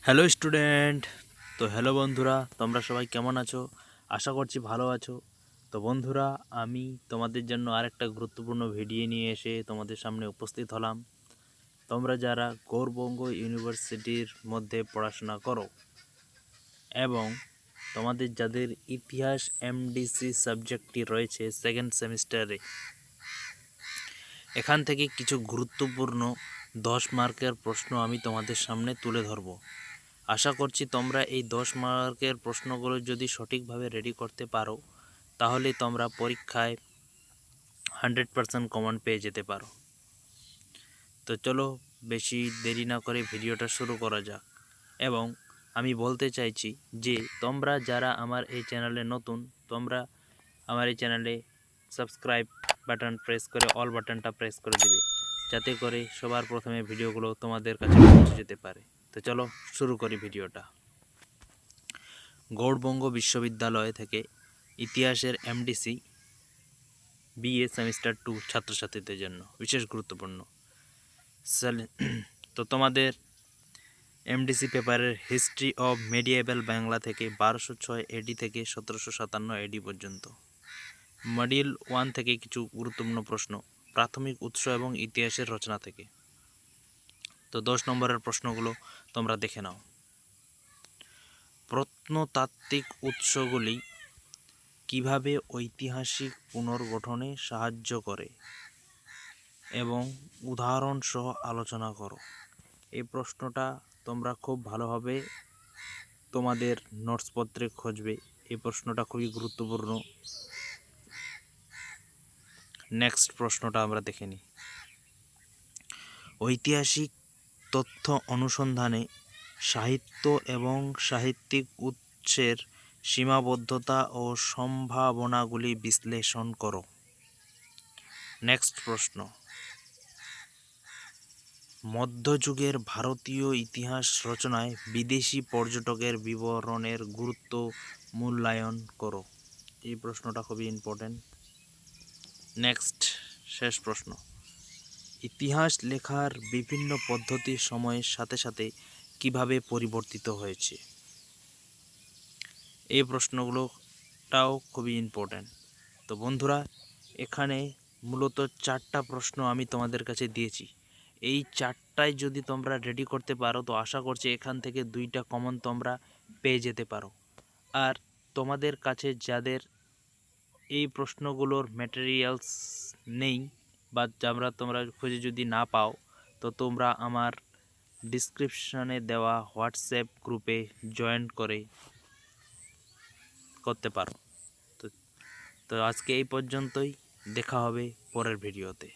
Hello student. তো hello বন্ধুরা, তোমরা সবাই কেমন আছো? আশা করছি ভালো আছো। তো বন্ধুরা, আমি তোমাদের জন্য আরেকটা গুরুত্বপূর্ণ ভিডিও নিয়ে এসে তোমাদের সামনে উপস্থিত হলাম। তোমরা যারা গৌড়বঙ্গ ইউনিভার্সিটির মধ্যে পড়াশোনা করো এবং তোমাদের যাদের ইতিহাস এমডিসি সাবজেক্টটি রয়েছে সেকেন্ড সেমিস্টারে, এখান থেকে কিছু গুরুত্বপূর্ণ 10 মার্কের প্রশ্ন আমি তোমাদের সামনে তুলে ধরব। আশা করছি তোমরা এই 10 মার্কের প্রশ্নগুলো যদি সঠিকভাবে রেডি করতে পারো তাহলে তোমরা পরীক্ষায় 100% কমন পেয়ে যেতে পারো। তো চলো বেশি দেরি না করে ভিডিওটা শুরু করা যাক। এবং আমি বলতে চাইছি যে তোমরা যারা আমার এই চ্যানেলে নতুন, তোমরা আমার এই চ্যানেলে সাবস্ক্রাইব বাটন প্রেস করে অল বাটনটা প্রেস করে দিবে, যাতে করে সবার প্রথমে ভিডিওগুলো তোমাদের কাছে পৌঁছে যেতে পারে। তো চলো শুরু করি ভিডিওটা। গৌড়বঙ্গ বিশ্ববিদ্যালয় থেকে ইতিহাসের এমডিসি বিএ সেমিস্টার 2 ছাত্রছাত্রীদের জন্য বিশেষ গুরুত্বপূর্ণ। তো তোমাদের এমডিসি পেপারের হিস্ট্রি অব মেডিয়েবল বাংলা থেকে 1206 এডি থেকে 1757 এডি পর্যন্ত। মডিউল 1 থেকে কিছু গুরুত্বপূর্ণ প্রশ্ন, প্রাথমিক উৎস এবং ইতিহাসের রচনা থেকে। তো 10 নম্বরের প্রশ্নগুলো তোমরা দেখে নাও। প্রত্নতাত্ত্বিক উৎসগুলি কিভাবে ঐতিহাসিক পুনর্গঠনে সাহায্য করে এবং উদাহরণ সহ আলোচনা করো। এই প্রশ্নটা তোমরা খুব ভালোভাবে তোমাদের নোটসপত্রে খুঁজবে। এই প্রশ্নটা খুবই গুরুত্বপূর্ণ। নেক্সট প্রশ্নটা আমরা দেখে নিই। ঐতিহাসিক তথ্য অনুসন্ধানে সাহিত্য এবং সাহিত্যিক উৎসের সীমাবদ্ধতা ও সম্ভাবনাগুলি বিশ্লেষণ করো। নেক্সট প্রশ্ন, মধ্যযুগের ভারতীয় ইতিহাস রচনায় বিদেশি পর্যটকের বিবরণের গুরুত্ব মূল্যায়ন করো। এই প্রশ্নটা খুবই ইম্পর্টেন্ট। নেক্সট শেষ প্রশ্ন, ইতিহাস লেখার বিভিন্ন পদ্ধতি সময়ের সাথে সাথে কিভাবে পরিবর্তিত হয়েছে। এই প্রশ্নগুলোটাও খুবই ইম্পর্টেন্ট। তো বন্ধুরা, এখানে মূলত 4টা প্রশ্ন আমি তোমাদের কাছে দিয়েছি। এই 4টায় যদি তোমরা রেডি করতে পারো তো আশা করছি এখান থেকে 2টা কমন তোমরা পেয়ে যেতে পারো। আর তোমাদের কাছে যাদের এই প্রশ্নগুলোর ম্যাটেরিয়ালস নেই বা তোমরা খুঁজে যদি না পাও তো তোমরা আমার ডিসক্রিপশনে দেওয়া হোয়াটসঅ্যাপ গ্রুপে জয়েন করতে পারো। তো আজকে এই পর্যন্তই, দেখা হবে পরের ভিডিওতে।